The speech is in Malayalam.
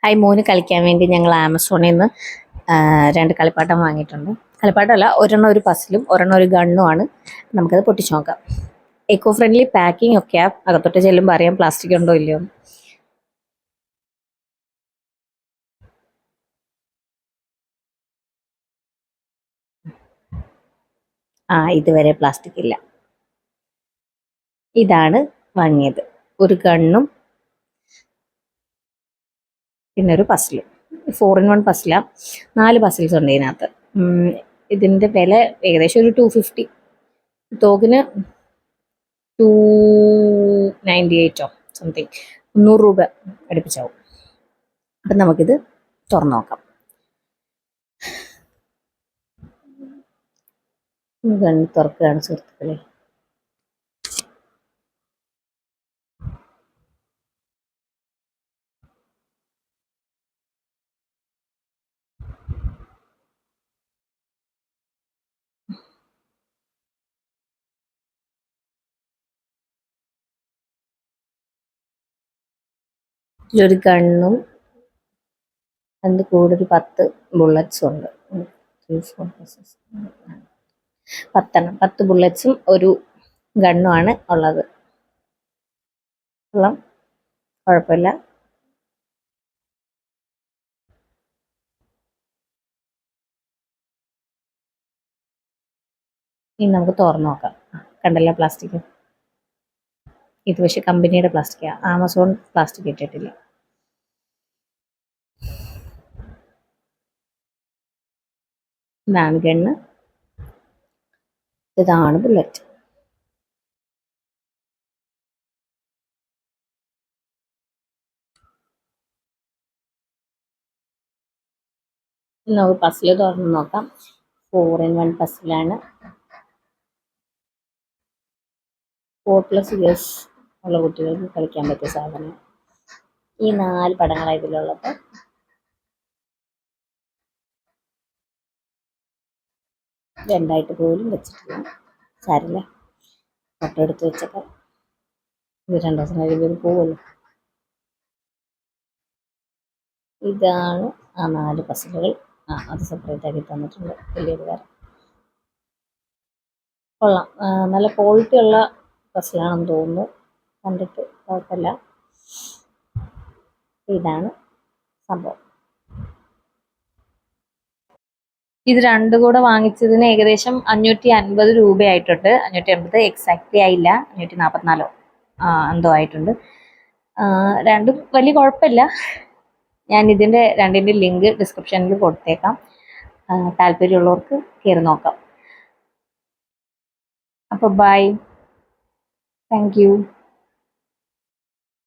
ഹായ്, മോന് കളിക്കാൻ വേണ്ടി ഞങ്ങൾ ആമസോണിൽ നിന്ന് രണ്ട് കളിപ്പാട്ടം വാങ്ങിയിട്ടുണ്ട്. കളിപ്പാട്ടമല്ല, ഒരെണ്ണം ഒരു പസിലും ഒരെണ്ണം ഒരു ഗണ്ണുമാണ്. നമുക്കത് പൊട്ടിച്ചു നോക്കാം. എക്കോ ഫ്രണ്ട്ലി പാക്കിംഗ് ഒക്കെയാ. അകത്തോട്ട് ചെല്ലുമ്പോൾ അറിയാം പ്ലാസ്റ്റിക് ഉണ്ടോ ഇല്ലയോ. ഇതുവരെ പ്ലാസ്റ്റിക് ഇല്ല. ഇതാണ് വാങ്ങിയത്, ഒരു ഗണ്ണും പിന്നെ ഒരു പസിലും. 4-in-1 പസിലാണ്. 4 പസിൽസ് ഉണ്ട് ഇതിനകത്ത്. ഇതിൻ്റെ വില ഏകദേശം ഒരു 250. തോക്കിന് 298 സംതിങ്, 300 രൂപ അടുപ്പിച്ചാവും. അപ്പം നമുക്കിത് തുറന്നു നോക്കാം. ഗണ്ണ് തുറക്കുകയാണ് സുഹൃത്തുക്കളെ. ഇതിലൊരു ഗണ്ണും അതിൻ്റെ കൂടെ ഒരു 10 ബുള്ളറ്റ്സും ഉണ്ട്. 10 ബുള്ളറ്റ്സും ഒരു ഗണ്ണുമാണ് ഉള്ളത്. കുഴപ്പമില്ല. ഇനി നമുക്ക് തുറന്നു നോക്കാം. കണ്ടല്ലോ പ്ലാസ്റ്റിക്. ഇത് പക്ഷേ കമ്പനിയുടെ പ്ലാസ്റ്റിക്കാണ്, ആമസോൺ പ്ലാസ്റ്റിക് ഇട്ടിട്ടില്ല. ഇതാണ് ഗണ്ണ്, ഇതാണ് ബുള്ളറ്റ്. നമുക്ക് പസിൽ തുറന്ന് നോക്കാം. 4-in-1 പസിലാണ്. 4+ ഇയേഴ്സ് ഉള്ള കുട്ടികൾക്ക് കളിക്കാൻ പറ്റിയ സാധനം. ഈ 4 പടങ്ങളാണ് ഇതിലുള്ളത്. രണ്ടായിട്ട് പോലും വെച്ചിട്ടില്ല, സാരില്ല, ഫോട്ടോ എടുത്ത് വെച്ചപ്പോൾ ഇത് 2 ദിവസം കഴിയുമ്പോൾ പോകുമല്ലോ. ഇതാണ് ആ 4 പസിലുകൾ. അത് സെപ്പറേറ്റ് ആക്കി തന്നിട്ടുണ്ട്, വലിയൊരു കാര്യം. കൊള്ളാം, നല്ല ക്വാളിറ്റി ഉള്ള പസിലാണെന്ന് തോന്നുന്നു, കണ്ടിട്ട് കുഴപ്പമില്ല. ഇതാണ് സംഭവം. ഇത് രണ്ടും കൂടെ വാങ്ങിച്ചതിന് ഏകദേശം 550 രൂപയായിട്ടുണ്ട്. 550 എക്സാക്ട്ലി ആയില്ല, 544 എന്തോ ആയിട്ടുണ്ട്. രണ്ടും വലിയ കുഴപ്പമില്ല. ഞാൻ ഇതിൻ്റെ രണ്ടിൻ്റെ ലിങ്ക് ഡിസ്ക്രിപ്ഷനിൽ കൊടുത്തേക്കാം, താല്പര്യമുള്ളവർക്ക് കയറി നോക്കാം. അപ്പോൾ ബൈ, താങ്ക് യു.